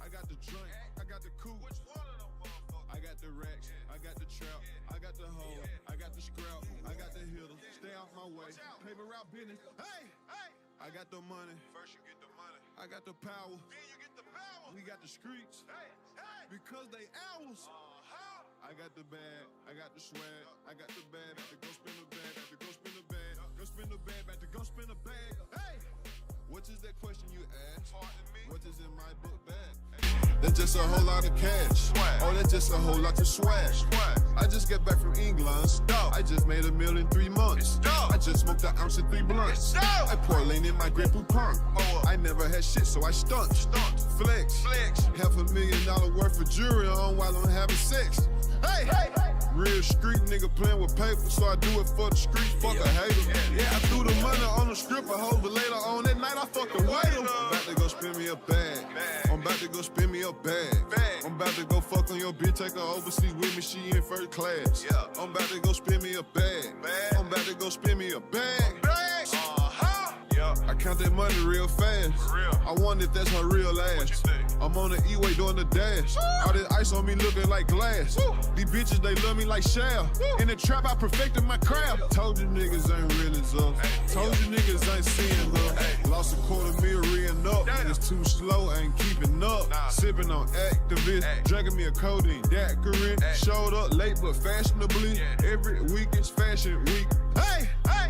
I got the joint, I got the coupe. Which one of them motherfuckers? I got the racks, I got the trap, I got the hoe, I got the scrap, I got the hitter. Stay out my way, paper route business. Hey, hey, I got the money. First you get the money, I got the power. then you get the power. We got the streets, Hey, hey. because they ours. I got the bag, I got the swag, I got the bag, about to go spin the bag, about to go spin the bag, go spin the bag, about to go spin the bag. Hey, what is that question you ask? Pardon me. What is in my book bag? That's just a whole lot of cash. Swag. Oh, that's just a whole lot of swag. Swag. I just got back from England. dope. I just made $1 million in 3 months. It's dope. I just smoked an ounce of 3 blunts. It's dope. I pour lean in my grapefruit punk. I never had shit, so I stunt. Flex. $500,000 worth of jewelry on while I'm having sex. Hey, hey, real street nigga playing with paper, so I do it for the streets. Fuck a hater. Yeah, I threw the money on the stripper hoe, but later on that night I fucked a waiter. I'm about to go spin me a bag. I'm about to go spin me a bag. I'm about to go fuck on your bitch, take her overseas with me, she in first class. Yeah. I'm about to go spin me a bag. I'm about to go spin me a bag. Yeah. I count that money real fast. For real. I wonder if that's her real ass. What you think? I'm on the E-way doing the dash. All this ice on me looking like glass. These bitches, they love me like Shell. In the trap, I perfected my craft. Told you niggas ain't really up. Told you niggas ain't seeing her. Lost $250,000 re-ing up. It's too slow, ain't keeping up. Sipping on activists, drinking me a codeine daiquiri. Showed up late but fashionably. Every week it's fashion week. Hey, hey.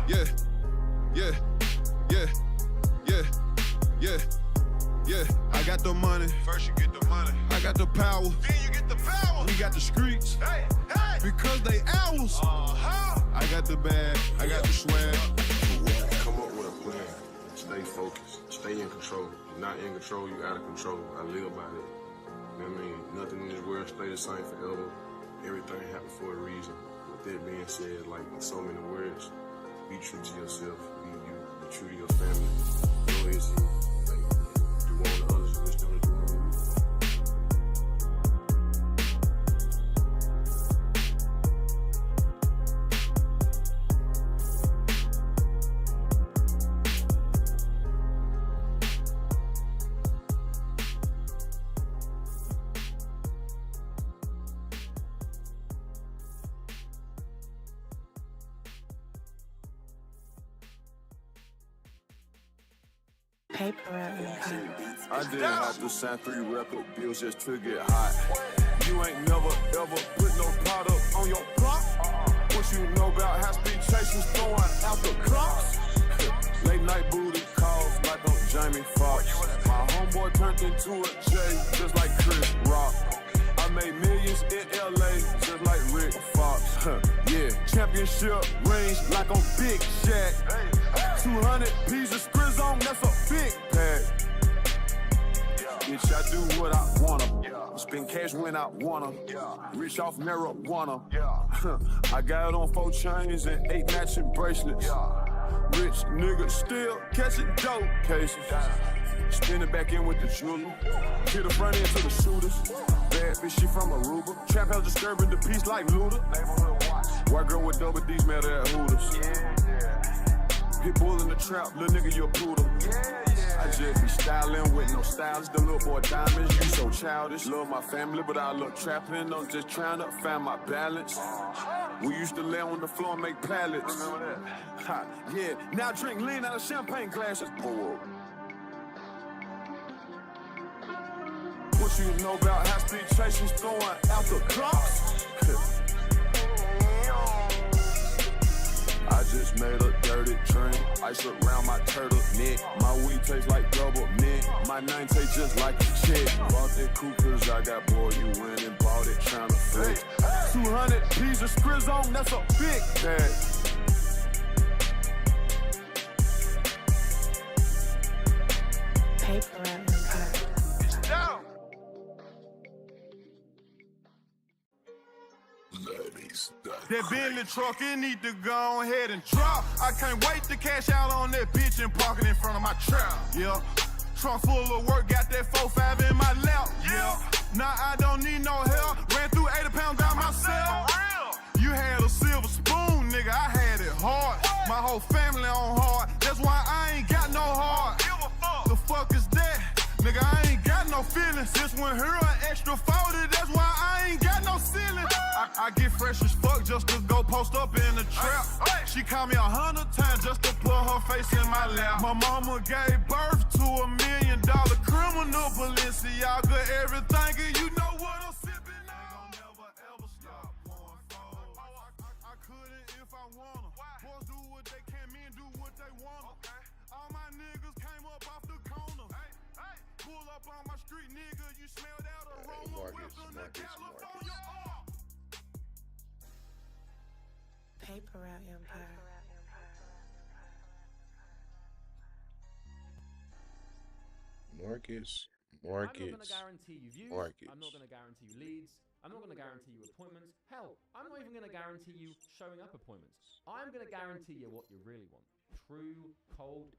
Yeah, yeah, yeah, yeah, yeah, yeah. I got the money. First you get the money, I got the power. then you get the power. We got the streets, Hey, hey. because they ours. I got the bag, I got the swag. Come up with a plan. Stay focused. Stay in control. You're not in control, you're out of control. I live by that. You know what I mean? Nothing in this world stay the same forever. Everything happens for a reason. With that being said, like in so many words, be true to yourself. Be true to your family. Know it's you. Like, do unto others, you wish them to do unto you. I didn't have to sign 3 record deals just to get hot. You ain't never ever put no product on your block. What you know about high-speed chasing, throwing out the clocks? Late night booty calls like I'm Jamie Foxx. My homeboy turned into a J just like Chris Rock. I made millions in LA just like Rick Fox. Yeah, championship rings like on Big Shaq. 200 pieces of Skriz on, that's a big pack. Bitch, I do what I wanna. Spend cash when I wanna. Rich off marijuana. I got on 4 chains and 8 matching bracelets. Rich nigga still catching dope cases. Spin it back in with the jeweler. Get the front end to the shooters. Bad bitch, she from Aruba. Trap house disturbing the peace like Luda. White girl with double D's met her at Hooters. Hit bull in the trap, little nigga, you a poodle. I just be styling with no styles. The little boy diamonds, you so childish. Love my family, but I love trapping. I'm just trying to find my balance. We used to lay on the floor and make pallets. Ha, yeah, now drink lean out of champagne glasses. Pour up. What you know about high-speed chasing, throwing out the clocks? I just made a dirty train, ice around my turtleneck. My weed tastes like double mint, my name tastes just like a check. Bought that coupe cause I got boy, you went and bought it tryna flex. 200 pieces of Skriz on, that's a big bag. It's down. That Bentley truck, it need to go ahead and drop. I can't wait to cash out on that bitch and park it in front of my trap. Yeah, trunk full of work, got that 4-5 in my lap. Yeah, now I don't need no help. Ran through 80 pounds down myself. You had a silver spoon, nigga, I had it hard. My whole family on hard, that's why I ain't got no heart. The one here, an extra 40, that's why I ain't got no ceiling. I get fresh as fuck just to go post up in the trap. She called me 100 times just to put her face in my lap. My mama gave birth to $1 million criminal Balenciaga, everything, and you know what I'm sipping on. Ain't gon' never ever stop going forward. I couldn't if I wanna. Boys do what they can, men do what they wanna. All my niggas came up off the corner. Pull up on my street, nigga, you smell that aroma. Welcome to California. Paper Route Empire. Markets. I'm not going to guarantee you views. Markets. I'm not going to guarantee you leads. I'm not going to guarantee you appointments. Hell, I'm not even going to guarantee you showing up appointments. I'm going to guarantee you what you really want. True, cold.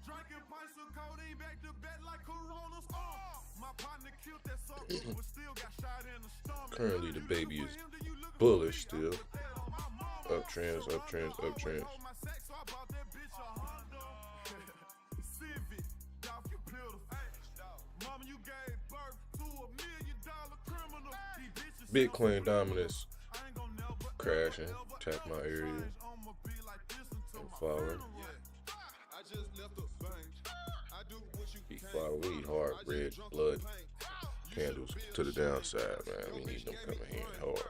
Drinking pints of codeine back to back like Coronas. My partner killed that sucker, but still got shot in the stomach. Currently, the baby is bullish still. Uptrends, uptrends, uptrends. Bitcoin dominance crashing. Tap my area and follow. He follow. We need hard red blood candles to the downside, man. We need them coming in hard.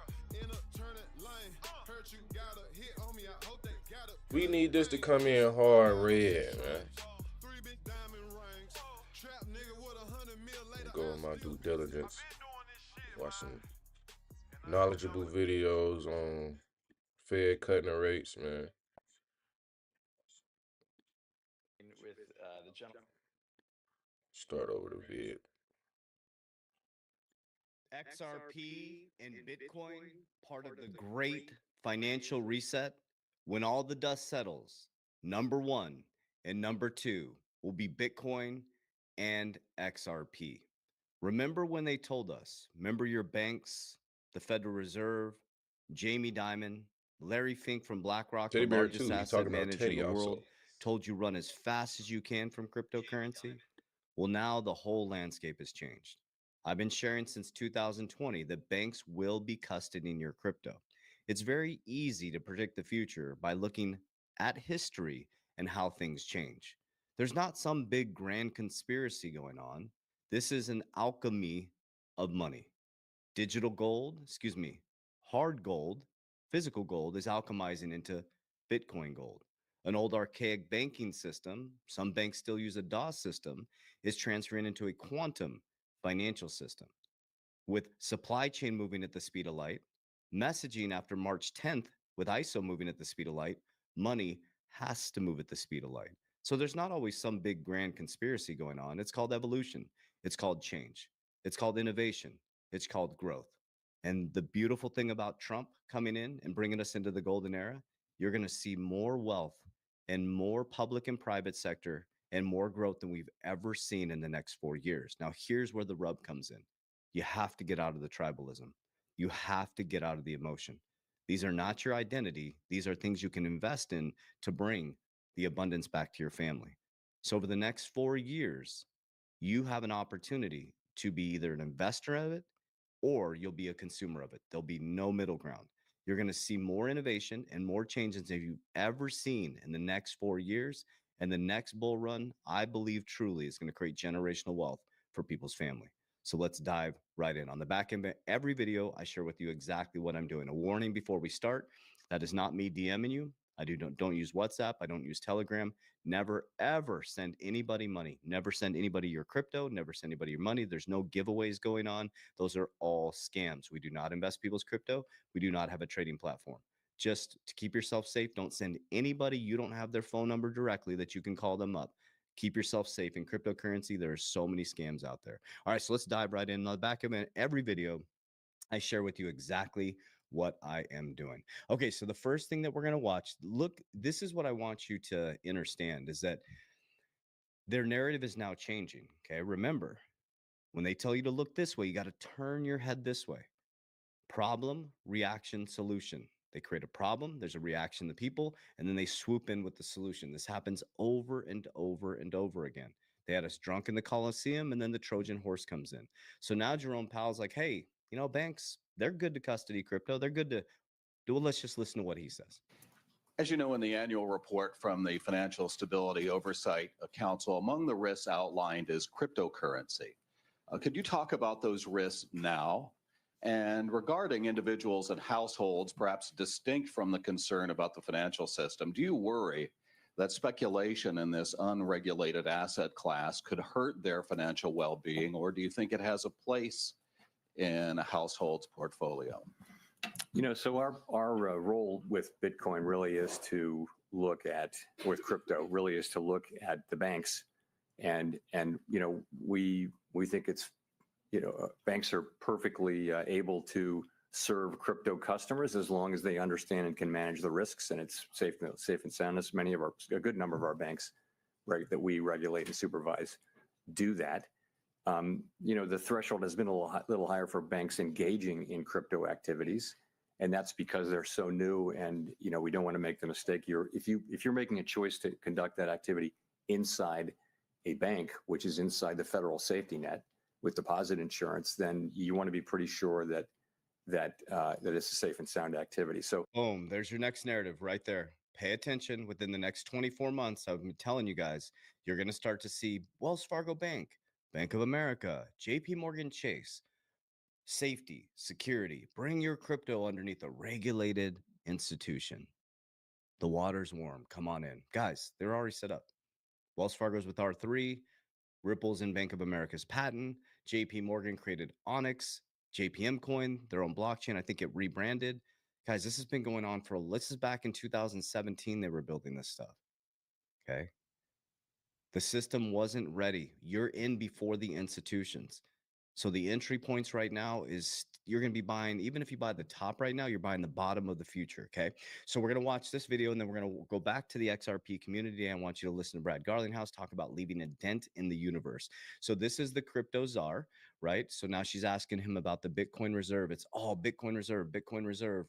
We need this to come in hard red, man. Go with my due diligence. Watch some knowledgeable videos on Fed cutting the rates, man. With the gentleman. Start over the vid. XRP and Bitcoin, part of the great financial reset. When all the dust settles, number one and number two will be Bitcoin and XRP. Remember when they told us, remember your banks, the Federal Reserve, Jamie Dimon, Larry Fink from BlackRock, the Teddybear largest too. He's asset talking about manager in Teddy the also. world, told you run as fast as you can from cryptocurrency? Well, now the whole landscape has changed. I've been sharing since 2020 that banks will be custodying your crypto. It's very easy to predict the future by looking at history and how things change. There's not some big grand conspiracy going on. This is an alchemy of money. Digital gold, hard gold, physical gold is alchemizing into Bitcoin gold. An old archaic banking system, some banks still use a DOS system, is transferring into a quantum financial system. With supply chain moving at the speed of light, messaging after March 10th, with ISO moving at the speed of light, money has to move at the speed of light. So there's not always some big grand conspiracy going on. It's called evolution. It's called change. It's called innovation. It's called growth. And the beautiful thing about Trump coming in and bringing us into the golden era, you're going to see more wealth and more public and private sector and more growth than we've ever seen in the next 4 years. Now, here's where the rub comes in. You have to get out of the tribalism. You have to get out of the emotion. These are not your identity. These are things you can invest in to bring the abundance back to your family. So over the next 4 years, you have an opportunity to be either an investor of it or you'll be a consumer of it. There'll be no middle ground. You're going to see more innovation and more changes than you've ever seen in the next 4 years. And the next bull run, I believe truly, is going to create generational wealth for people's family. So let's dive right in. On the back end of every video, I share with you exactly what I'm doing. A warning before we start, that is not me DMing you. I don't use WhatsApp. I don't use Telegram. Never, ever send anybody money. Never send anybody your crypto. Never send anybody your money. There's no giveaways going on. Those are all scams. We do not invest people's crypto. We do not have a trading platform. Just to keep yourself safe, don't send anybody. You don't have their phone number directly that you can call them up. Keep yourself safe. In cryptocurrency, there are so many scams out there. All right, so let's dive right in. On the back of every video, I share with you exactly what I am doing. Okay, so the first thing that we're going to watch, look, this is what I want you to understand, is that their narrative is now changing. Okay, remember, when they tell you to look this way, you got to turn your head this way. Problem, reaction, solution. They create a problem, there's a reaction to people, and then they swoop in with the solution. This happens over and over and over again. They had us drunk in the Coliseum, and then the Trojan horse comes in. So now Jerome Powell's like, hey, banks, they're good to custody crypto. They're good to do. Well, let's just listen to what he says. As you know, in the annual report from the Financial Stability Oversight Council, among the risks outlined is cryptocurrency. Could you talk about those risks now? And regarding individuals and households, perhaps distinct from the concern about the financial system, do you worry that speculation in this unregulated asset class could hurt their financial well-being, or do you think it has a place in a household's portfolio? So our role with Bitcoin really is to look at, with crypto, really is to look at the banks, and we think it's banks are perfectly able to serve crypto customers as long as they understand and can manage the risks, and it's safe and sound. As a good number of our banks, that we regulate and supervise, do that. The threshold has been a little higher for banks engaging in crypto activities, and that's because they're so new. And we don't want to make the mistake. If you're making a choice to conduct that activity inside a bank, which is inside the federal safety net with deposit insurance, then you want to be pretty sure that it's a safe and sound activity. So boom, there's your next narrative right there. Pay attention. Within the next 24 months, I've been telling you guys, you're going to start to see Wells Fargo Bank, Bank of America, JP Morgan Chase, safety, security, bring your crypto underneath a regulated institution. The water's warm. Come on in. Guys, they're already set up. Wells Fargo's with R3, Ripple's in Bank of America's patent, JP Morgan created Onyx, JPM Coin, their own blockchain. I think it rebranded. Guys, this has been going on this is back in 2017 they were building this stuff. Okay. The system wasn't ready. You're in before the institutions. So the entry points right now is you're going to be buying, even if you buy the top right now, you're buying the bottom of the future. Okay. So we're going to watch this video and then we're going to go back to the XRP community. I want you to listen to Brad Garlinghouse talk about leaving a dent in the universe. So this is the crypto czar, right? So now she's asking him about the Bitcoin reserve. It's all Bitcoin reserve, Bitcoin reserve.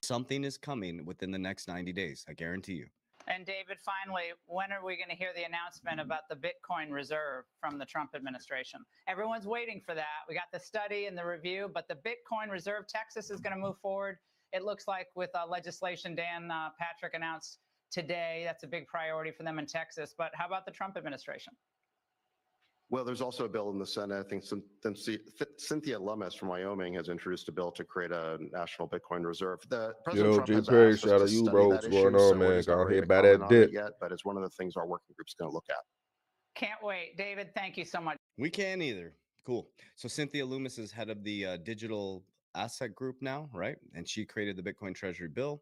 Something is coming within the next 90 days. I guarantee you. And David, finally, when are we going to hear the announcement about the Bitcoin reserve from the Trump administration? Everyone's waiting for that. We got the study and the review, but the Bitcoin reserve, Texas is going to move forward. It looks like with legislation Dan Patrick announced today, that's a big priority for them in Texas. But how about the Trump administration? Well, there's also a bill in the Senate. I think Cynthia Lummis from Wyoming has introduced a bill to create a national Bitcoin reserve. President Trump has Perry, asked us shout to out you, study bro. that What's issue, going on, so man? we're just not Go ready ahead, to buy comment that on it dip. yet, but it's one of the things our working group's going to look at. Can't wait. David, thank you so much. We can't either. Cool. So Cynthia Lummis is head of the digital asset group now, right? And she created the Bitcoin Treasury bill.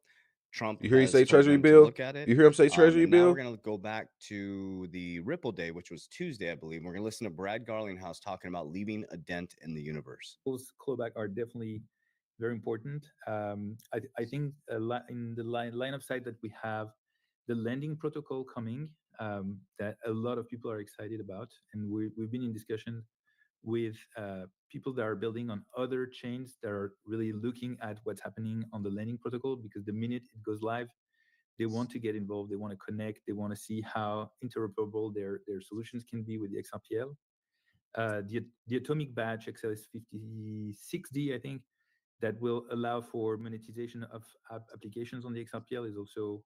Trump, You hear he has say told Treasury them to bill? look at it. You hear him say Treasury and now bill? we're going to go back to the Ripple Day, which was Tuesday, I believe. We're going to listen to Brad Garlinghouse talking about leaving a dent in the universe. Those clawback are definitely very important. I think in the line of sight that we have the lending protocol coming that a lot of people are excited about. And we've been in discussion with people that are building on other chains that are really looking at what's happening on the lending protocol, because the minute it goes live, they want to get involved, they want to connect, they want to see how interoperable their solutions can be with the XRPL. The atomic badge XLS56D, I think, that will allow for monetization of applications on the XRPL is also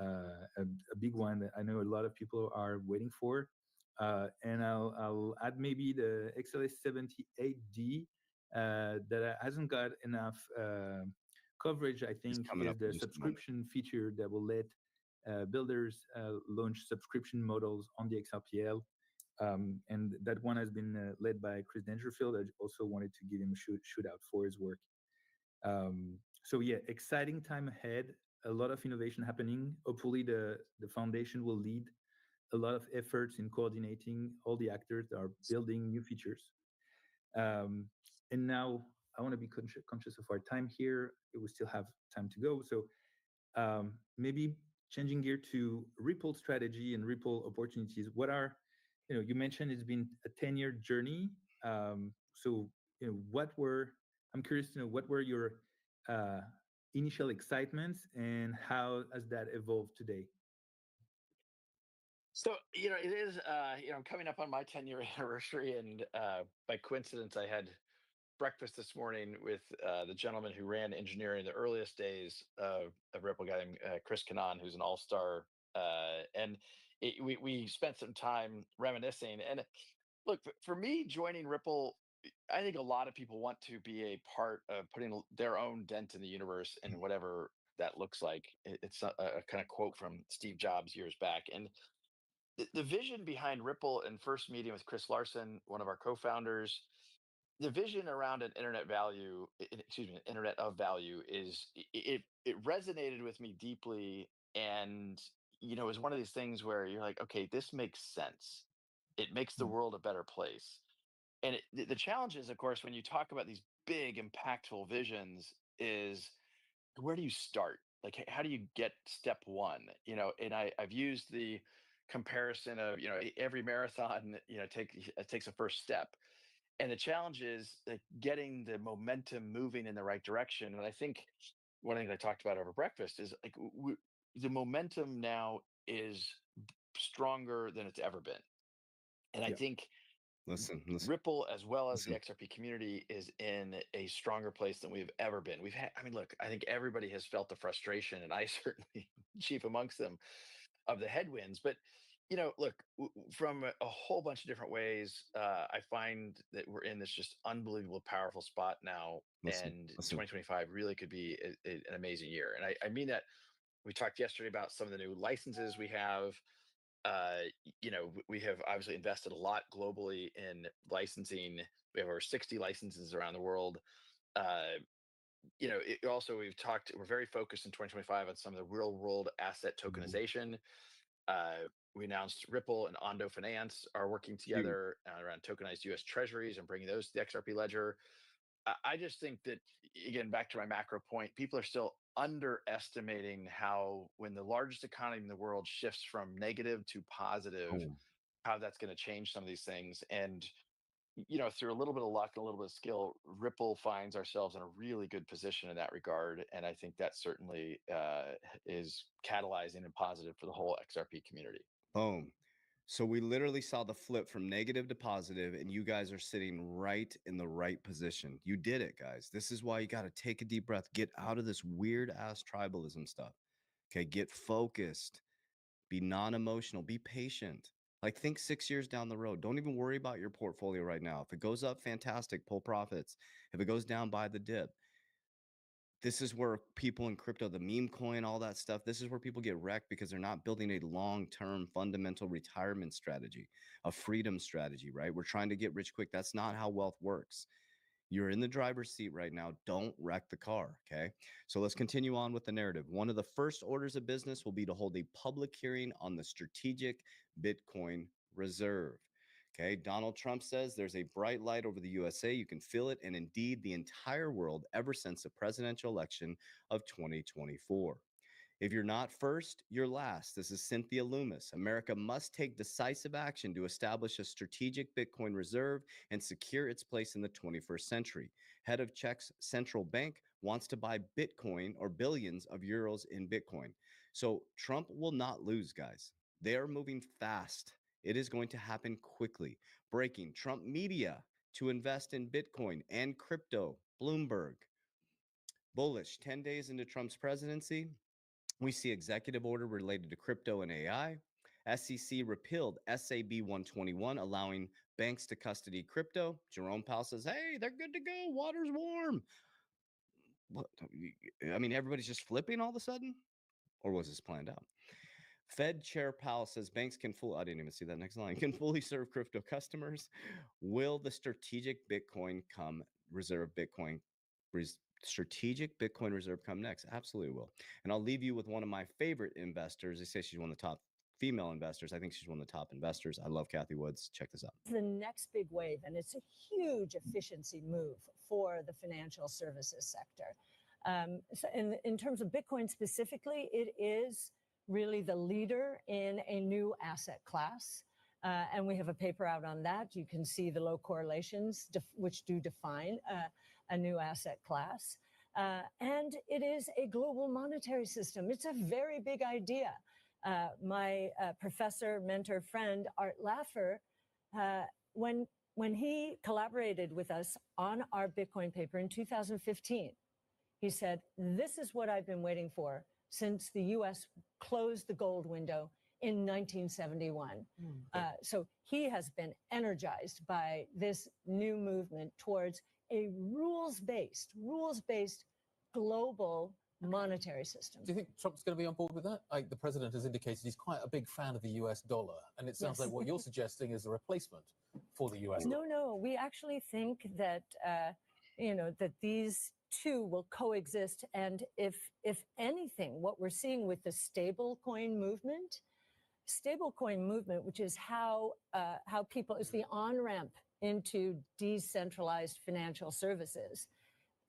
a big one that I know a lot of people are waiting for. And I'll add maybe the XLS78D that hasn't got enough coverage, I think, is the subscription feature that will let builders launch subscription models on the XRPL. And that one has been led by Chris Dangerfield. I also wanted to give him a shout out for his work. So yeah, exciting time ahead. A lot of innovation happening. Hopefully the foundation will lead a lot of efforts in coordinating all the actors that are building new features. And now I want to be conscious of our time here. We still have time to go. So maybe changing gear to Ripple strategy and Ripple opportunities. What are, you mentioned it's been a 10-year journey. So, I'm curious to know what were your initial excitements and how has that evolved today? So, it is, I'm coming up on my 10-year anniversary. And by coincidence, I had breakfast this morning with the gentleman who ran engineering in the earliest days of Ripple, a guy named Chris Kanan, who's an all-star. And we spent some time reminiscing. And look, for me, joining Ripple, I think a lot of people want to be a part of putting their own dent in the universe and whatever that looks like. It's a kind of quote from Steve Jobs years back. And the vision behind Ripple, and first meeting with Chris Larson, one of our co-founders, the vision around an internet value, excuse me, an internet of value is it resonated with me deeply. And, it was one of these things where you're like, okay, this makes sense. It makes the world a better place. And the challenge is, of course, when you talk about these big, impactful visions, is where do you start? Like, how do you get step one? And I've used the comparison of, every marathon, takes a first step. And the challenge is like getting the momentum moving in the right direction. And I think one thing I talked about over breakfast is like the momentum now is stronger than it's ever been. And I Yeah. think Listen. Ripple, as well as the Listen. XRP community, is in a stronger place than we've ever been. Look, I think everybody has felt the frustration, and I certainly chief amongst them, of the headwinds. But, look, from a whole bunch of different ways, I find that we're in this just unbelievable, powerful spot now. And 2025 really could be an amazing year. And I mean that. We talked yesterday about some of the new licenses we have. We have obviously invested a lot globally in licensing. We have over 60 licenses around the world. We're very focused in 2025 on some of the real world asset tokenization. We announced Ripple and Ondo Finance are working together around tokenized US treasuries and bringing those to the XRP ledger. I just think that, again, back to my macro point, people are still underestimating how, when the largest economy in the world shifts from negative to positive, how that's going to change some of these things. And, through a little bit of luck and a little bit of skill, Ripple finds ourselves in a really good position in that regard. And I think that certainly is catalyzing and positive for the whole XRP community. Boom. So we literally saw the flip from negative to positive, and you guys are sitting right in the right position. You did it, guys. This is why you got to take a deep breath, get out of this weird ass tribalism stuff. Okay, get focused, be non-emotional, be patient. Like, think 6 years down the road. Don't even worry about your portfolio right now. If it goes up, fantastic, pull profits. If it goes down, buy the dip. This is where people in crypto, the meme coin, all that stuff, this is where people get wrecked because they're not building a long-term fundamental retirement strategy, a freedom strategy, right? We're trying to get rich quick. That's not how wealth works. You're in the driver's seat right now. Don't wreck the car, okay? So let's continue on with the narrative. One of the first orders of business will be to hold a public hearing on the strategic Bitcoin reserve. Okay, Donald Trump says there's a bright light over the USA. You can feel it, and indeed the entire world ever since the presidential election of 2024. If you're not first, you're last. This is Cynthia Loomis. America must take decisive action to establish a strategic Bitcoin reserve and secure its place in the 21st century. Head of Czech's central bank wants to buy Bitcoin, or billions of euros in Bitcoin. So Trump will not lose, guys. They are moving fast. It is going to happen quickly. Breaking: Trump media to invest in Bitcoin and crypto. Bloomberg. Bullish: 10 days into Trump's presidency, we see executive order related to crypto and AI. SEC repealed SAB 121, allowing banks to custody crypto. Jerome Powell says, hey, they're good to go. Water's warm. What? I mean, everybody's just flipping all of a sudden? Or was this planned out? Fed Chair Powell says banks can I didn't even see that next line, can fully serve crypto customers. Will the strategic Bitcoin reserve come next? Absolutely will. And I'll leave you with one of my favorite investors. They say she's one of the top female investors. I think she's one of the top investors. I love Kathy Woods. Check this out. The next big wave, and it's a huge efficiency move for the financial services sector. So in terms of Bitcoin specifically, it is really the leader in a new asset class. And we have a paper out on that. You can see the low correlations, which do define a new asset class. And it is a global monetary system. It's a very big idea. My professor, mentor, friend, Art Laffer, when he collaborated with us on our Bitcoin paper in 2015, he said, "This is what I've been waiting for since the US closed the gold window in 1971. So he has been energized by this new movement towards a rules-based global monetary system. Do you think Trump's going to be on board with that? Like the president has indicated he's quite a big fan of the US dollar. And it sounds like what you're suggesting is a replacement for the US dollar. No, we actually think that, that these two will coexist. And if anything, what we're seeing with the stablecoin movement, which is how people, is the on-ramp into decentralized financial services.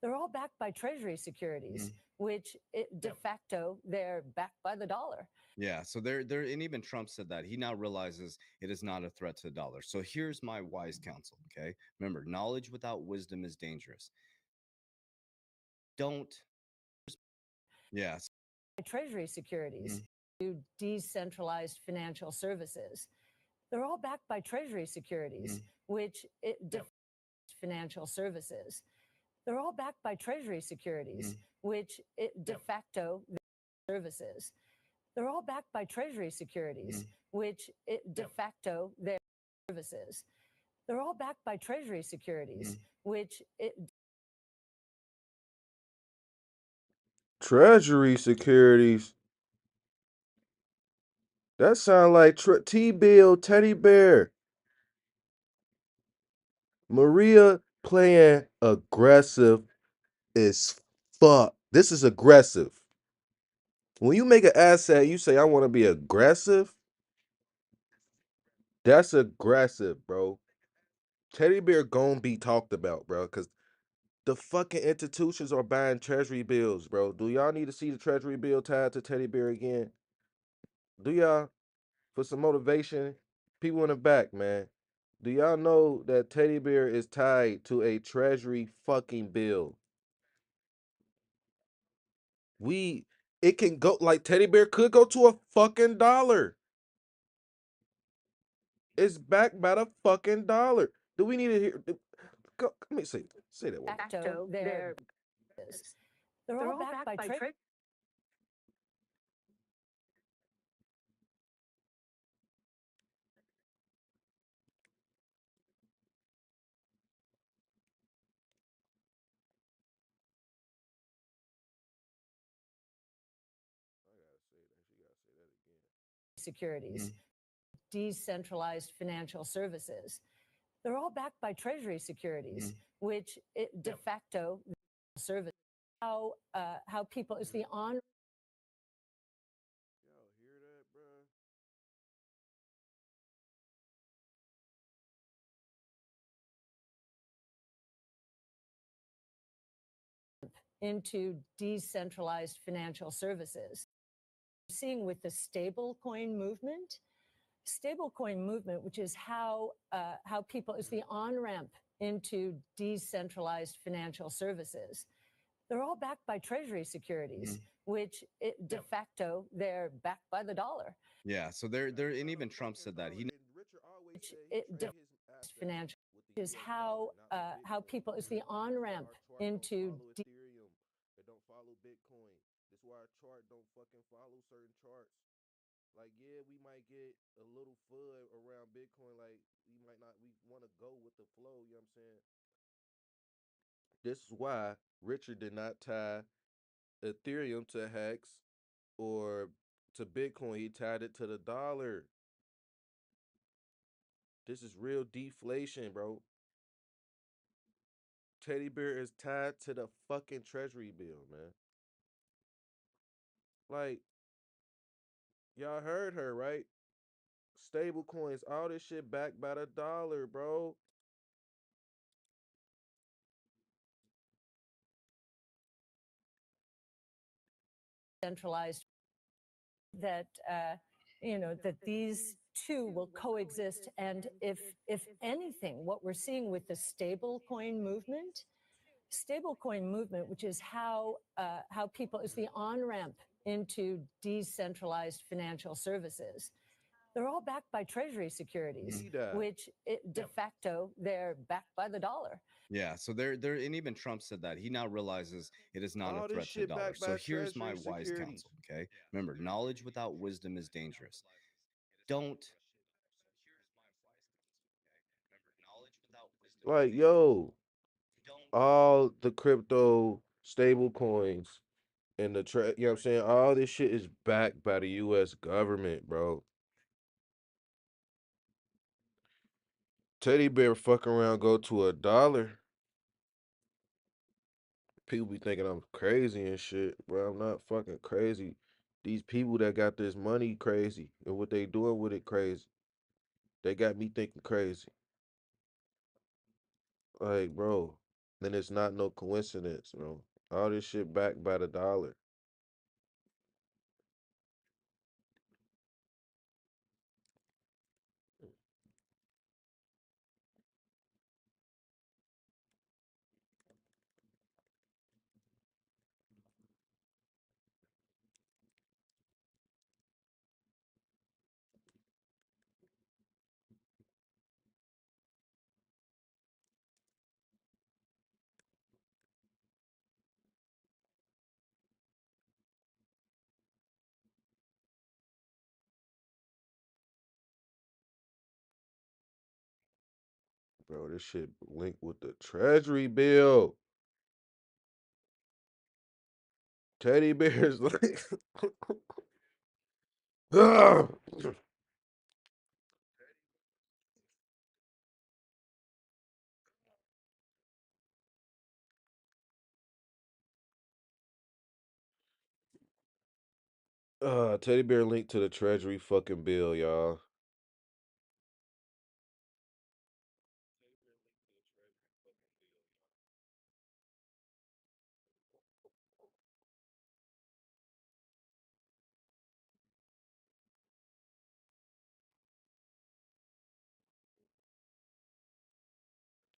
They're all backed by treasury securities, which de facto, they're backed by the dollar. Yeah, so they're and even Trump said that he now realizes it is not a threat to the dollar. So here's my wise counsel, okay? Remember, knowledge without wisdom is dangerous. Yes. Treasury securities to decentralized financial services. They're all backed by treasury securities, which financial services. They're all backed by treasury securities, which de facto services. They're all backed by treasury securities, which de facto their services. They're all backed by treasury securities, which Treasury securities. That sound like T-Bill, Teddy Bear. Maria playing aggressive as fuck. This is aggressive. When you make an asset, you say, I want to be aggressive. That's aggressive, bro. Teddy Bear gonna be talked about, bro, because the fucking institutions are buying treasury bills, bro. Do y'all need to see the treasury bill tied to Teddy Bear again? Do y'all? For some motivation? People in the back, man. Do y'all know that Teddy Bear is tied to a treasury fucking bill? It can go, like Teddy Bear could go to a fucking dollar. It's backed by the fucking dollar. Do we need to hear? Let me say that one. They're all backed by treasury. Securities, decentralized financial services. They're all backed by treasury securities, which de facto service. How people is the on. Y'all hear that, bro? Into decentralized financial services. Seeing with the stablecoin movement, which is how people is the on-ramp into decentralized financial services. They're all backed by treasury securities, which de facto they're backed by the dollar. Yeah, so they're and even Trump said that he financial is how people is the on-ramp into Ethereum. It don't follow Bitcoin. That's why our chart don't fucking follow certain charts. Like, yeah, we might get a little FUD around Bitcoin. Like, we want to go with the flow. You know what I'm saying? This is why Richard did not tie Ethereum to Hex or to Bitcoin. He tied it to the dollar. This is real deflation, bro. Teddy Bear is tied to the fucking treasury bill, man. Like, y'all heard her, right? Stable coins, all this shit backed by the dollar, bro. Centralized that that these two will coexist. And if anything, what we're seeing with the stablecoin movement, which is how people is the on-ramp into decentralized financial services. They're all backed by treasury securities, which de facto they're backed by the dollar. Yeah, so they're and even Trump said that he now realizes it is not All a this threat to the shit dollar. backed So by here's my treasury wise securities. counsel, okay? Remember, knowledge without wisdom is dangerous. Don't Like, yo, all the crypto stable coins and the you know what I'm saying? All this shit is backed by the US government, bro. Teddy bear fuck around, go to $1. People be thinking I'm crazy and shit, bro. I'm not fucking crazy. These people that got this money crazy and what they doing with it crazy. They got me thinking crazy. Like, bro, then it's not no coincidence, bro. All this shit backed by the dollar. Bro, this shit linked with the treasury bill. Teddy bears like Teddy bear linked to the treasury fucking bill, y'all.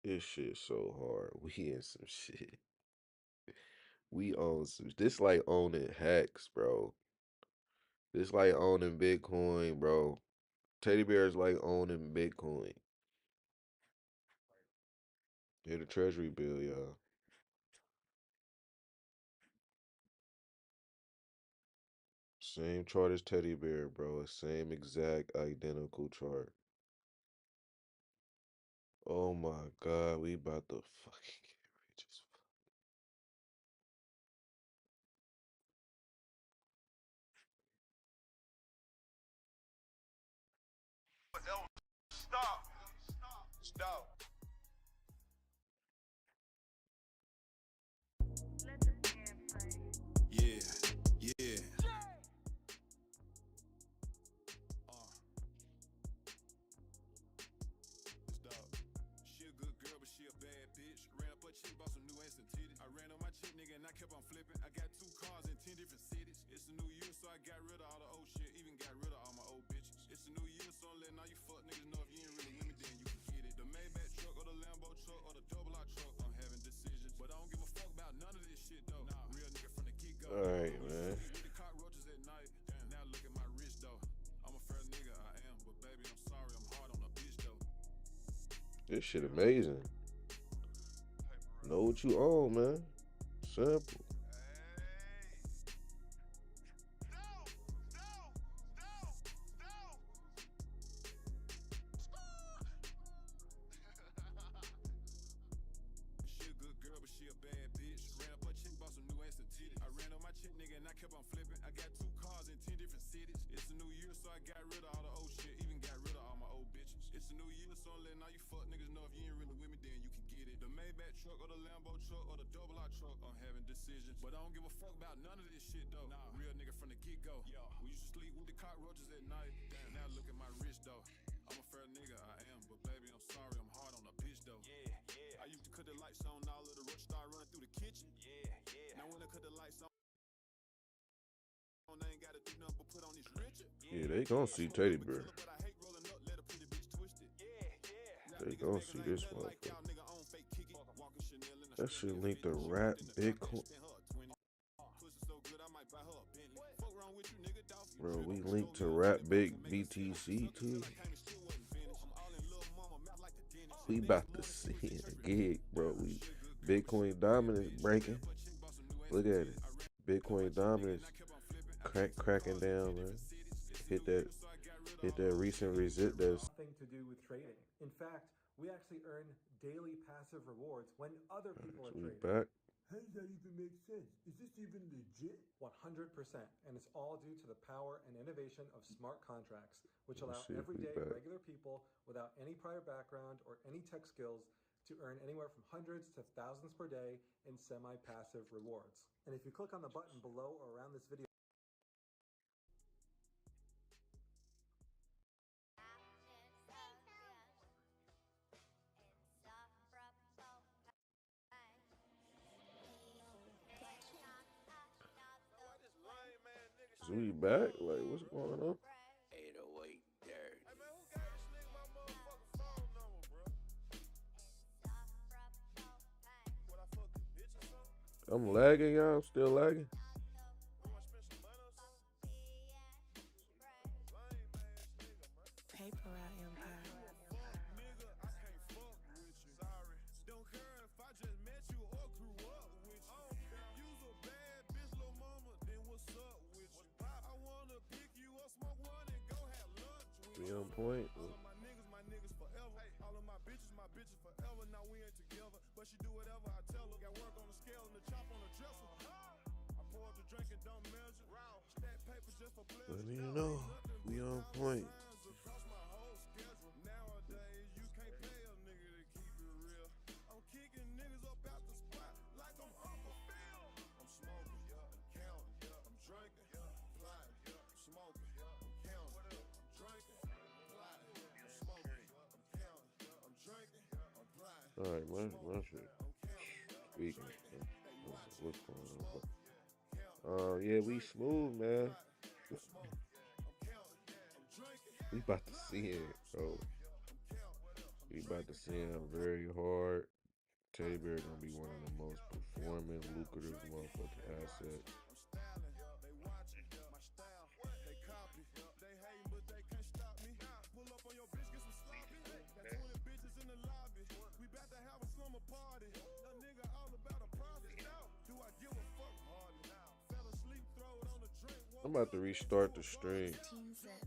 This shit so hard. We in some shit. We own some. This like owning hacks, bro. This like owning Bitcoin, bro. Teddy bear is like owning Bitcoin. Yeah, the treasury bill, y'all. Same chart as Teddy bear, bro. Same exact identical chart. Oh my god, we about to fucking get rich as fuck. Stop. Stop. Yeah, yeah. It's dog. She a good girl, but she a bad bitch. Ran up her chick, bought some new ass and titties. I ran on my chick, nigga, and I kept on flipping. I got 2 cars in 10 different cities. It's a new year, so I got rid of all the old shit. Even got rid of all my old bitches. It's a new year, so I'm letting all you fuck niggas know if you ain't really with me, then you can get it. The Maybach truck or the Lambo truck or the double R truck, I'm having decisions. But I don't give a fuck about none of this shit, though. Nah, real nigga from the get-go. All right, man. With the cockroaches at night. Damn, now look at my wrist, though. I'm a fair nigga, I am. But baby, I'm sorry, I'm hard on a bitch, though. This shit amazing. Know what you own, man. Simple. She a good girl, but she a bad bitch. Ran up her chick, bought some new ass and titties. I ran on my chick, nigga, and I kept on flipping. I got 2 cars in 10 different cities. It's a new year, so I got rid of all the old shit. Even got rid of all my old bitches. It's a new year, so I'm letting all you fuck niggas know if you ain't really with me, then you can get it. The Maybach truck or the Lambo truck or the double R truck, I'm having decisions. But I don't give a fuck about none of this shit, though. Nah, real nigga from the get-go. We used to sleep with the cockroaches at night. Damn, now look at my wrist, though. I'm a fair nigga, I am. But baby, I'm sorry, I'm hard on a bitch, though. I used to cut the lights on, all of the roach start running through the kitchen. Now when I cut the lights on, I ain't gotta do nothing but put on this Richard. Yeah, they gon' see Teddy bear. They gon' see this motherfucker. That shit linked to rap Bitcoin. Bro, we linked to Rap Big BTC too. We about to see a gig, bro. We Bitcoin dominance breaking. Look at it. Bitcoin dominance cracking down, man. Hit that recent resistance. Nothing to do with trading. In fact, we actually earn daily passive rewards when other people are We trading. back. How does that even make sense? Is this even legit? 100%. And it's all due to the power and innovation of smart contracts, which allow Let's see if we everyday back. regular people without any prior background or any tech skills to earn anywhere from hundreds to thousands per day in semi-passive rewards. And if you click on the button below or around this video, So we back? Like, what's going on? 808 dirt. I'm lagging, y'all. I'm still lagging. Paper out empire. We on point. Let me know. We on point. All right, my shit. Speaking. What's going on? Yeah, we smooth, man. We about to see it, bro. We about to see him very hard. Teddybear gonna be one of the most performing, lucrative motherfucking assets. I'm about to restart the stream. 15 cents.